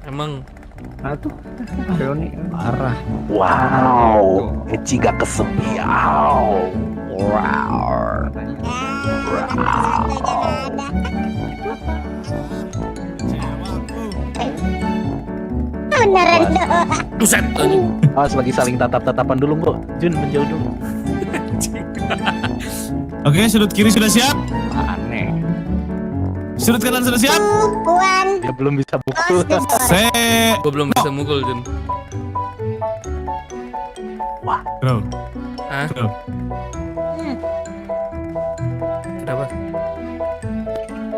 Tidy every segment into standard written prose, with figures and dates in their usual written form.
Emang tuh Reoni Parah. Wow, Eci gak kesepiau. Wow. Beneran doang. buset anjing. Awas lagi saling tatap-tatapan dulu, Bu. Jun menjauh dulu. Oke, sudut kiri sudah siap. Aneh. Sudut kanan sudah siap. Puan. Dia belum bisa pukul. Se. Gue belum bisa mukul Jun. Bro. Hah? Bro. Kenapa?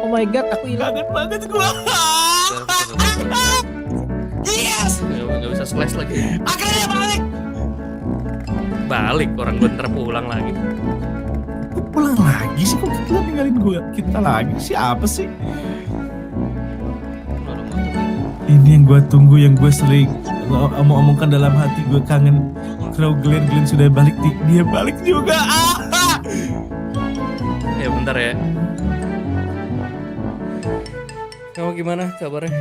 Oh my god, aku hilang. Kangen banget gua. Yes. Gak bisa slash lagi. Akhirnya balik. Balik orang gue ntar pulang lagi. Kok pulang lagi sih? Kok kita ninggalin gua? Kita lagi siapa sih? Ini yang gua tunggu, yang gua sering omong-omongkan dalam hati. Gua kangen Crow Glenn sudah balik. Dia balik juga. Ya bentar ya. Kamu gimana kabarnya?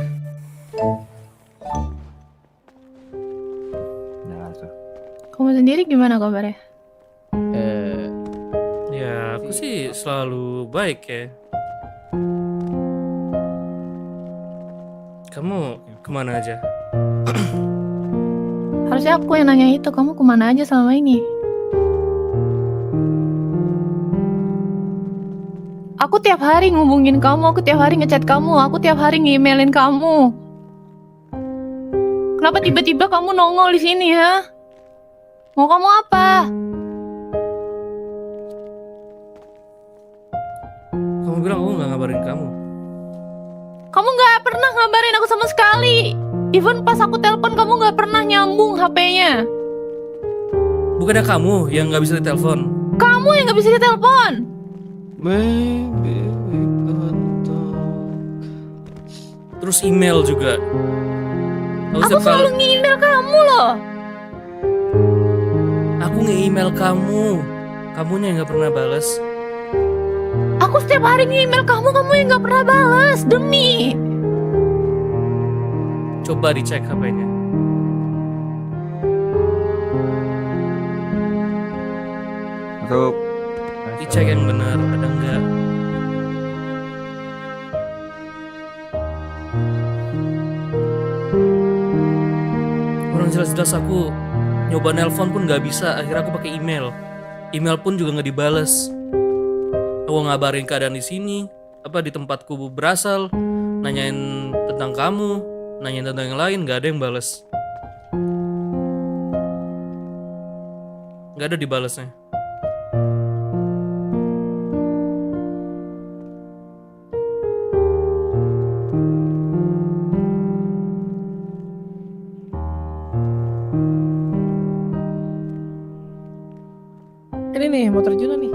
Kamu sendiri gimana kabarnya? Ya aku sih selalu baik ya. Kamu kemana aja? Harusnya aku yang nanya itu, kamu kemana aja selama ini? Aku tiap hari ngubungin kamu, aku tiap hari ngechat kamu, aku tiap hari nge-emailin kamu. Kenapa tiba-tiba kamu nongol di sini, ha? Mau kamu apa? Kamu bilang aku nggak ngabarin kamu. Kamu nggak pernah ngabarin aku sama sekali. Even pas aku telepon kamu nggak pernah nyambung HP-nya. Bukannya kamu yang nggak bisa ditelepon? Kamu yang nggak bisa ditelepon. Terus email juga. Aku selalu nge-email kamu loh. Aku nge-email kamu. Kamunya yang nggak pernah balas. Aku setiap hari nge-email kamu, kamu yang nggak pernah balas. Demi. Coba dicek HP-nya. Masuk. Dicek yang benar, ada nggak? Orang jelas-jelas aku nyoba nelpon pun nggak bisa. Akhirnya aku pakai email. Email pun juga nggak dibales. Aku ngabarin keadaan di sini, apa di tempatku berasal, nanyain tentang kamu, nanyain tentang yang lain, nggak ada yang bales. Nggak ada dibalesnya. Ini nih, mau terjun nih.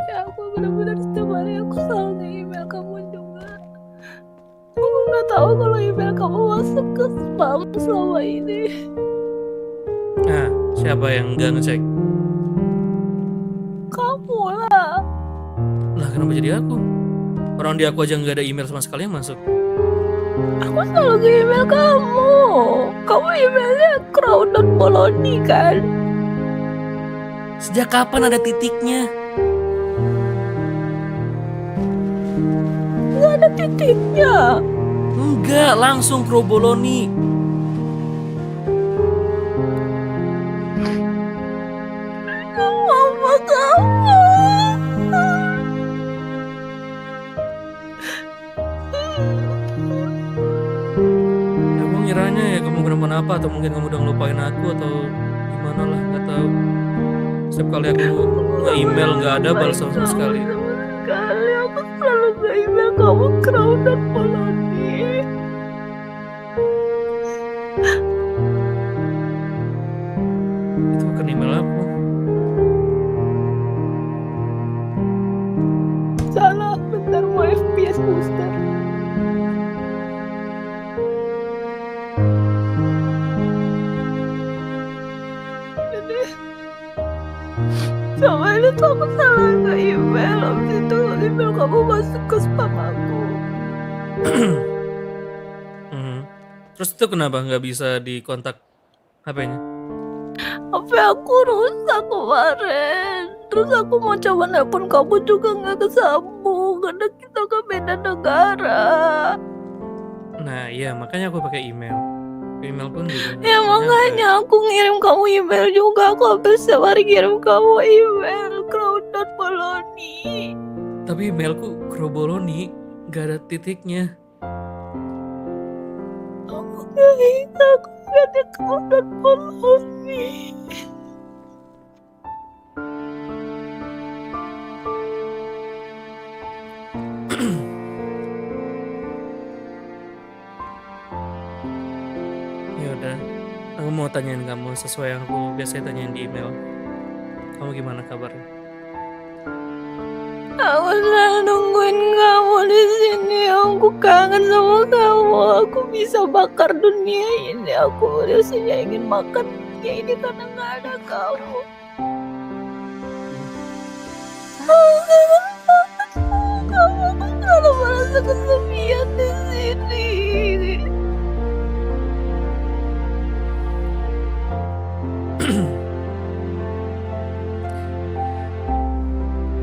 Ya aku benar-benar setiap hari aku selalu nge-email kamu juga. Aku nggak tahu kalau email kamu masuk ke spam selama ini. Nah, siapa yang nggak ngecek? Kamu lah. Lah kenapa jadi aku? Orang di aku aja nggak ada email sama sekali yang masuk. Aku selalu nge-email kamu. Kamu emailnya crown.poloni kan? Sejak kapan ada titiknya? Nggak ada titiknya. Enggak, langsung Proboloni. Mama kamu. Aku ngiranya ya kamu kenapa-napa atau mungkin kamu udah ngelupain aku atau gimana lah, nggak tahu. Setiap kali aku nge-email nggak ada balasan sama sekali. Sekali aku selalu nge-email kamu crown.poloni. Itu bukan email aku. Salah, bentar mau FPS booster. Jadi sama ini tuh aku salah nge-email kamu masuk ke spam aku. Terus itu kenapa nggak bisa dikontak HP-nya? HP aku rusak kemarin. Terus aku mau coba nelpon kamu juga nggak kesambung karena kita ke beda negara. Nah iya makanya aku pakai email. Email pun juga. Ya makanya aku ngirim kamu email juga. Aku hampir setiap hari kirim kamu email crown.boloni. Tapi emailku Croboloni nggak ada titiknya. Aku gak bisa. Aku gak ada crown.boloni. Ya udah, aku mau tanyain kamu sesuai yang aku biasanya tanyain di email. Kamu gimana kabarnya? Aku selalu nungguin kamu di sini. Aku kangen sama kamu. Aku bisa bakar dunia ini. Aku rasanya ingin makan dunia ini karena nggak ada kamu. Aku kangen banget sama kamu. Aku selalu merasa kesepian di sini.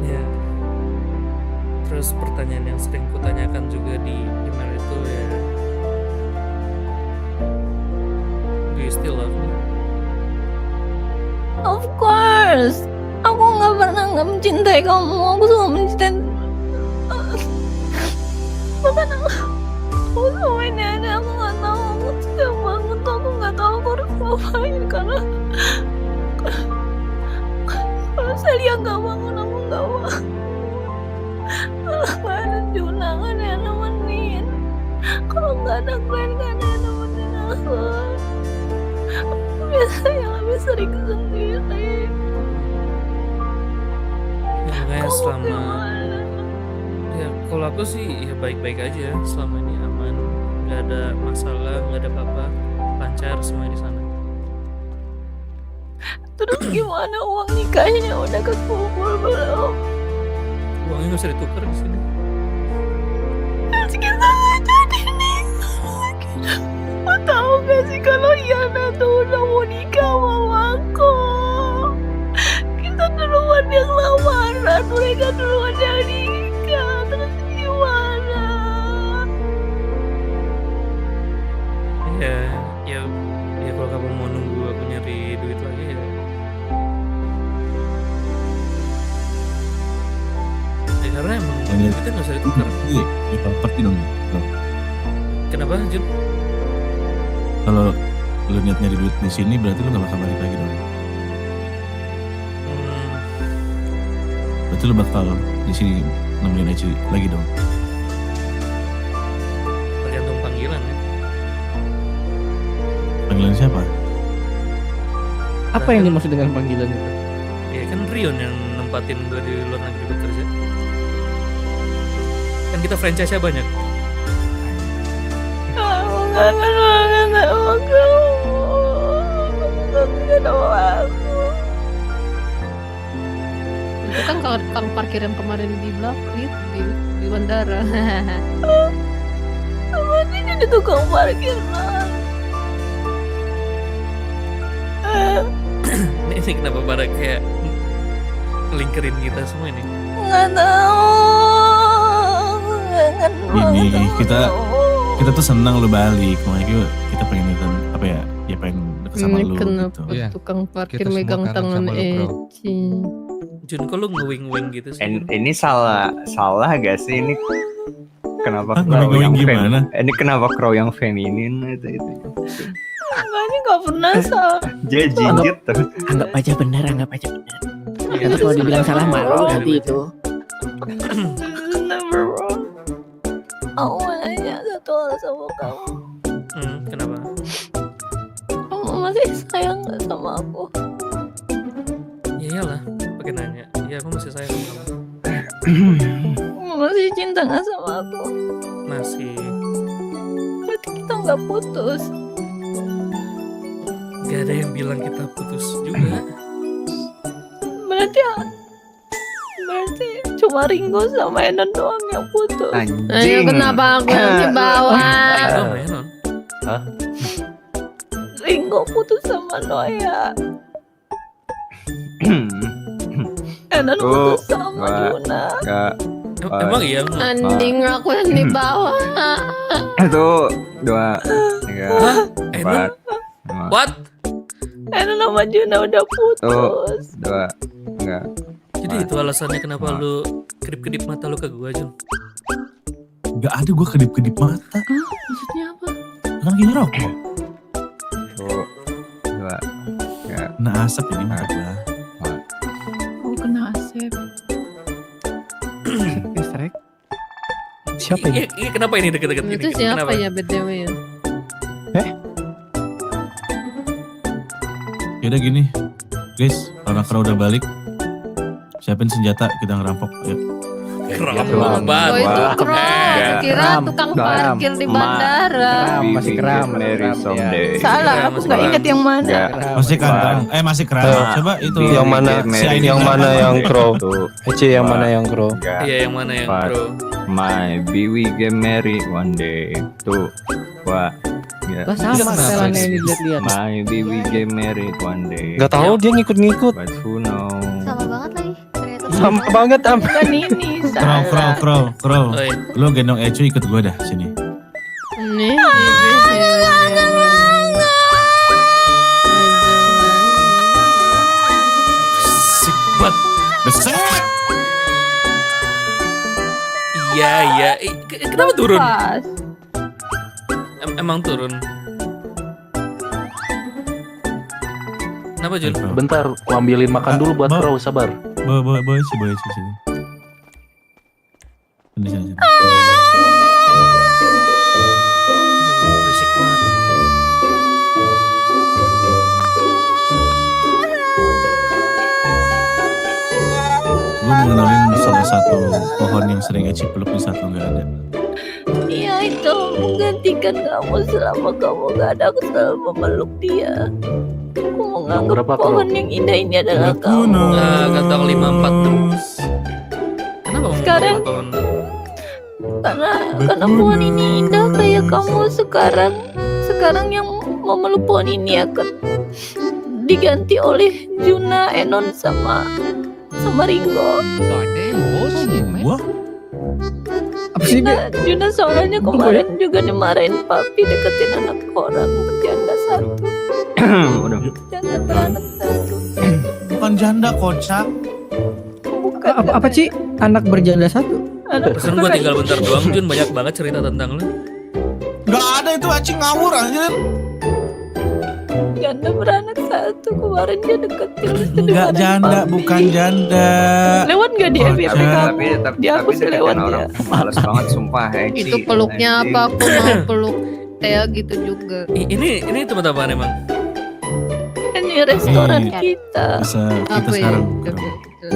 Ya. Terus pertanyaan yang sering kutanyakan juga di email itu ya, do you still love me? Of course. Aku nggak pernah nggak mencintai kamu. Aku selalu mencintai. Bahkan aku sama ini aja aku nggak tahu. Aku sayang banget. Aku nggak tahu aku harus ngapain karena kalau saya nggak bangun aku nggak bangun. Nggak ada junangan yang nemenin. Kalau nggak ada Glenn nggak ada yang nemenin aku. Aku biasanya lebih sering sendiri. Ya, makanya Kamu selama gimana? ya kalau aku sih ya baik-baik aja, selama ini aman, nggak ada masalah, nggak ada apa-apa, lancar semua di sana. Terus gimana uang nikahnya udah kekumpul belum? Uangnya nggak bisa ditukar di sini. Terus kita nggak jadi nikah lagi. Kamu tahu gak sih kalau Yana tuh udah mau nikah sama aku? Kita duluan yang lamaran, mereka duluan yang nikah. Terus gimana? Ya kalau kamu mau nunggu aku nyari duit lagi ya. Ya karena emang Ini- duitnya nggak bisa ditukar. Iya, ya properti dong. Bro. Kenapa Jun? Kalau lu niat nyari duit di sini berarti lu gak bakal balik lagi dong. Hmm, Berarti lu bakal di sini nemenin Eci lagi dong. tergantung panggilan ya. Panggilan siapa? Apa yang dimaksud dengan panggilan itu? Ya kan Rion yang nempatin gue di luar negeri bekerja. Kan kita franchise-nya banyak. Aku kangen banget sama kamu. Kamu kangen sama aku. Itu kan kalau parkir yang kemarin di belakang itu di bandara. Sama ini jadi tukang parkir lah. Ini kenapa pada kayak ngelingkerin kita semua ini? Nggak tahu. Aku kangen Ini banget kita- sama kamu. Kita tuh senang lu balik, makanya kita pengen itu apa ya? Ya pengen deket sama Ini lu kenapa gitu. Iya, tukang parkir kita semua megang kangen tangan sama lu, bro. Eci? Jun, kok lu nge-wing-wing gitu sih? Ini salah gak sih ini? Kenapa Ah, crow yang ngomong gimana? Ini kenapa crow yang feminin itu? Enggak, ini nggak pernah salah. Dia jinjit terus. Anggap aja benar, anggap aja benar. Iya, Nanti kalau dibilang salah malu Iya, nanti iya. itu. Never wrong. Aku mau nanya satu hal sama kamu. Kenapa? Kamu masih sayang nggak sama aku? Ya iyalah, pakai nanya. Ya aku masih sayang sama kamu. Kamu masih cinta nggak sama aku? Masih. Berarti kita nggak putus. Gak ada yang bilang kita putus juga. Berarti cuma Ringo sama Enon doang yang putus. Ayo, Anjing. kenapa aku yang di bawah? Ringo sama Enon. Ringo putus sama Noya. Enon Oh, putus sama Wak. Juna. Gak. Emang iya? Anjing, aku yang di bawah. Itu 2, 3, Hah? Enon? 4, 5. What? Enon sama Juna udah putus. 2, 3. Jadi itu alasannya kenapa lu kedip-kedip mata lu ke gua, Jun? Gak ada gue kedip-kedip mata. Maksudnya apa? Kan gini rokok. 2, 3. Nah asap ini mata gue. Oh, kena asep. Strek. Siapa ini? Iya, kenapa ini deket-deket gini? Itu siapa Kenapa? ya BTW ya? Yaudah gini, guys, karena Kro udah balik, siapin senjata kita ngerampok. Yuk. Keren Wah. banget. Oh itu Kro, Ya. kira Kram, tukang kram, parkir di Ma. bandara. Masih kram, Mary kram, someday. Salah, Iya, aku masih nggak kram. ingat yang mana. Gak. Masih kantong, masih keras. Coba itu. Yang mana? Si Aini Yang mana kenapa? yang Kro? Tuh, Eci yang mana yang Kro? gak. Iya, yang mana yang Empat. Bro? Maybe we get married one day. Tuh, wah. Ya. Kok sama Kenapa setelannya sih? yang dilihat-lihat? Maybe we get married one day. Gak tahu dia ngikut-ngikut. But who know? Sama banget lagi ternyata. Sama banget am. Bukan ini, salah. Kro. Oi, Lo gendong Ecu ikut gue dah sini. Nih, sik banget. Beset. Iya, iya. Kenapa turun? Pas. Emang turun. Kenapa, Jun? Bentar, ku ambilin makan dulu buat Kro, sabar. Bawa sini. Sini. Berisik banget. Gue mau kenalin salah satu pohon yang sering Eci peluk di saat lo gak ada. Iya itu menggantikan kamu selama kamu gak ada. Aku selalu memeluk dia. Aku menganggap berapa, Kro? pohon yang indah ini adalah Aku kamu. Kantong 54 tuh. Kenapa mau Sekarang- pohon? Karena pohon ini indah kayak kamu sekarang. Sekarang yang memeluk pohon ini akan diganti oleh Juna, Enon sama Ringo. Wah, Apa sih, Be? Juna soalnya kemarin juga dimarahin papi deketin anak orang berjanda satu. Udah. Janda beranak satu. bukan janda kocak. Bukan Apa Ci? Anak berjanda satu? anak Pesan gua tinggal bentar doang, Jun. Banyak banget cerita tentang lu. Gak ada itu Aci ngawur anjir. janda beranak satu kemarin dia deketin. Enggak janda, bukan janda. Lewat gak di Kocak. FYP kamu? Tapi Dihapus deketin lewat orang males banget sumpah Eci. itu peluknya apa? Aku mau peluk Tea gitu juga. Ini tempat apaan emang? Ini restoran Iya. kita. Bisa kita Apa ya? sekarang. Coba kita